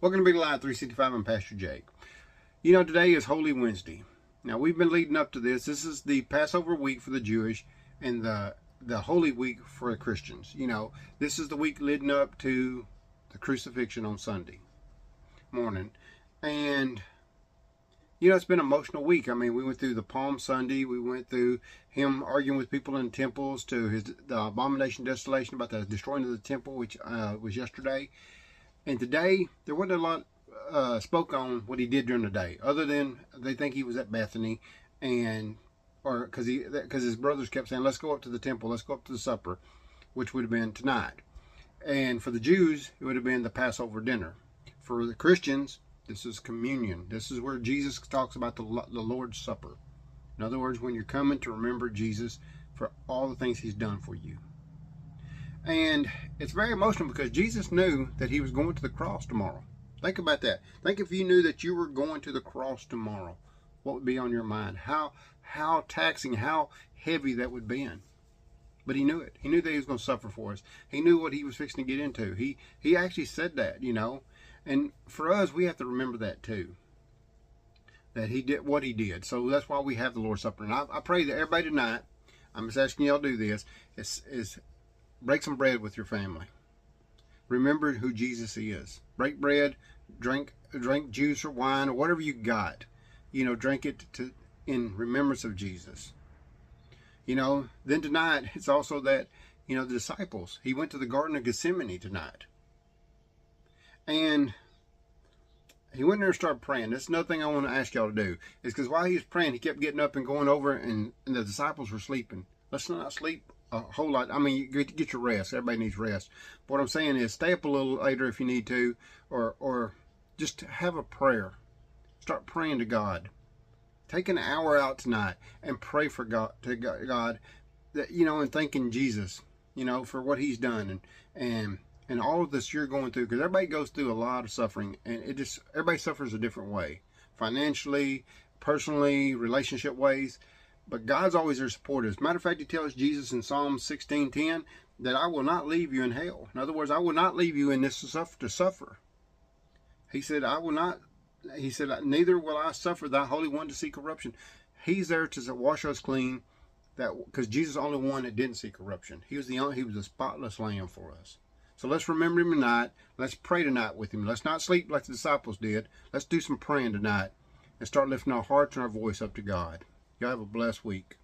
Welcome to Big Line 365. I'm Pastor Jake. You know, today is Holy Wednesday. Now, we've been leading up to this. This is the Passover week for the Jewish and the Holy Week for the Christians. You know, this is the week leading up to the crucifixion on Sunday morning. And, you know, it's been an emotional week. I mean, we went through the Palm Sunday. We went through him arguing with people in temples, to the abomination desolation about the destroying of the temple, which was yesterday. And today, there wasn't a lot spoke on what he did during the day, other than they think he was at Bethany, or because his brothers kept saying, let's go up to the temple, let's go up to the supper, which would have been tonight. And for the Jews, it would have been the Passover dinner. For the Christians, this is communion. This is where Jesus talks about the Lord's Supper. In other words, when you're coming to remember Jesus for all the things he's done for you. And it's very emotional because Jesus knew that he was going to the cross tomorrow. Think about that. Think if you knew that you were going to the cross tomorrow, what would be on your mind? How taxing, how heavy that would be. But he knew it. He knew that he was going to suffer for us. He knew what he was fixing to get into. He actually said that, you know. And for us, we have to remember that too. That he did what he did. So that's why we have the Lord's Supper. And I pray that everybody tonight, I'm just asking y'all to do this, is break some bread with your family. Remember who Jesus is. Break bread, drink juice or wine or whatever you got. You know, drink it in remembrance of Jesus. You know, then tonight, it's also that, you know, the disciples, he went to the Garden of Gethsemane tonight. And he went there and started praying. That's another thing I want to ask y'all to do. Is because while he was praying, he kept getting up and going over, and the disciples were sleeping. Let's not sleep a whole lot. I mean, you get your rest. Everybody needs rest. But what I'm saying is stay up a little later if you need to, or just have a prayer. Start praying to God. Take an hour out tonight and pray for God, that, you know, and thanking Jesus, you know, for what he's done and all of this you're going through, because everybody goes through a lot of suffering, and everybody suffers a different way, financially, personally, relationship ways. But God's always there to support us. Matter of fact, he tells Jesus in Psalm 16:10 that I will not leave you in hell. In other words, I will not leave you in this to suffer. He said, neither will I suffer thy Holy One to see corruption. He's there to wash us clean, because Jesus is the only one that didn't see corruption. He was the spotless lamb for us. So let's remember him tonight. Let's pray tonight with him. Let's not sleep like the disciples did. Let's do some praying tonight and start lifting our hearts and our voice up to God. Y'all have a blessed week.